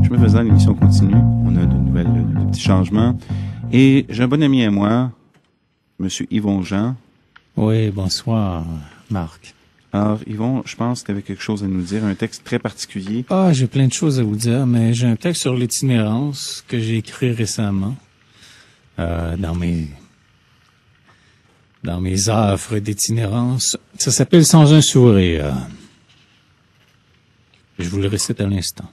chemin faisant, l'émission continue. On a de petits changements. Et j'ai un bon ami à moi, Monsieur Yvon Jean. Oui, bonsoir, Marc. Alors, Yvon, je pense que tu avais quelque chose à nous dire, un texte très particulier. Ah, j'ai plein de choses à vous dire, mais j'ai un texte sur l'itinérance que j'ai écrit récemment dans mes offres d'itinérance. Ça s'appelle Sans un sourire. Je vous le récite à l'instant.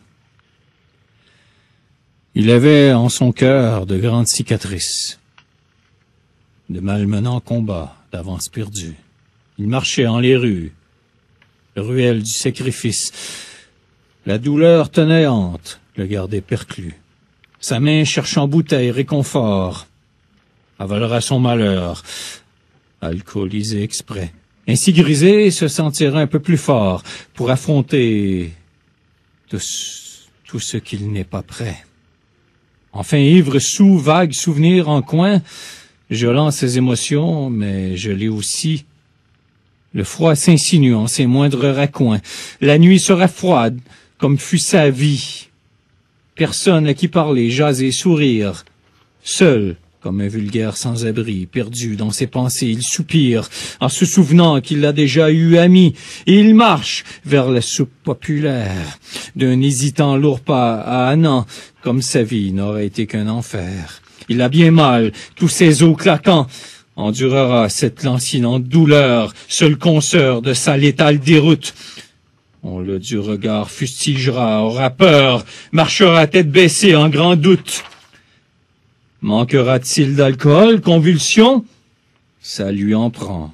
Il avait en son cœur de grandes cicatrices, de malmenants combats, d'avance perdus. Il marchait en les ruelles du sacrifice. La douleur tenayante le gardait perclus. Sa main cherchant bouteille, réconfort, avalera son malheur, alcoolisé exprès. Ainsi grisé, se sentira un peu plus fort pour affronter tout ce qu'il n'est pas prêt. Enfin, ivre sous vagues souvenirs en coin, je lance ses émotions, mais je l'ai aussi. Le froid s'insinue en ses moindres raccoins. La nuit sera froide, comme fut sa vie. Personne à qui parler, jaser, sourire. Seul, comme un vulgaire sans-abri, perdu dans ses pensées, il soupire, en se souvenant qu'il a déjà eu ami, et il marche vers la soupe populaire, d'un hésitant lourd pas à un an, comme sa vie n'aurait été qu'un enfer. Il a bien mal, tous ses os claquants, endurera cette lancinante douleur, seul consoeur de sa létale déroute. On le du regard fustigera, aura peur, marchera tête baissée en grand doute. Manquera-t-il d'alcool, convulsion? Ça lui en prend.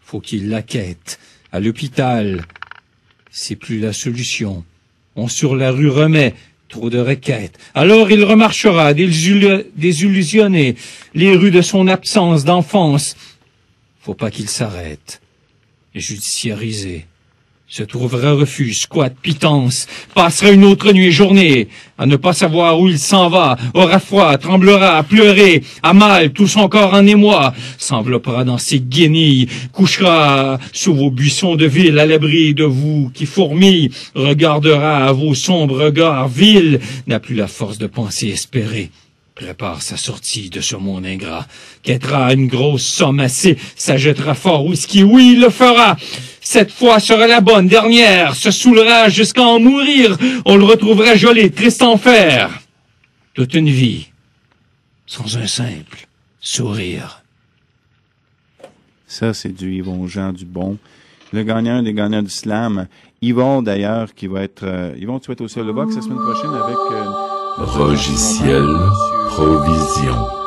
Faut qu'il la quête. À l'hôpital, c'est plus la solution. On sur la rue remet, trop de requêtes. Alors il remarchera, désillusionné, les rues de son absence d'enfance. Faut pas qu'il s'arrête. Judiciarisé. Se trouvera refuge, squat, pitance, passera une autre nuit et journée, à ne pas savoir où il s'en va, aura froid, tremblera, pleurer, a mal, tout son corps en émoi, s'enveloppera dans ses guenilles, couchera sous vos buissons de ville, à l'abri de vous qui fourmillent, regardera à vos sombres regards vils, n'a plus la force de penser espérer. Prépare sa sortie de ce monde ingrat, quêtera une grosse somme assez, s'ajettera fort whisky, oui, il le fera. Cette fois sera la bonne, dernière, se saoulera jusqu'à en mourir, on le retrouvera gelé, triste enfer. Toute une vie, sans un simple sourire. Ça, c'est du Yvon Jean du bon. Le gagnant, un des gagnants du slam. Yvon, d'ailleurs, qui va être... Yvon, tu vas être au Ciel de Box la semaine prochaine avec... Logiciel Provision.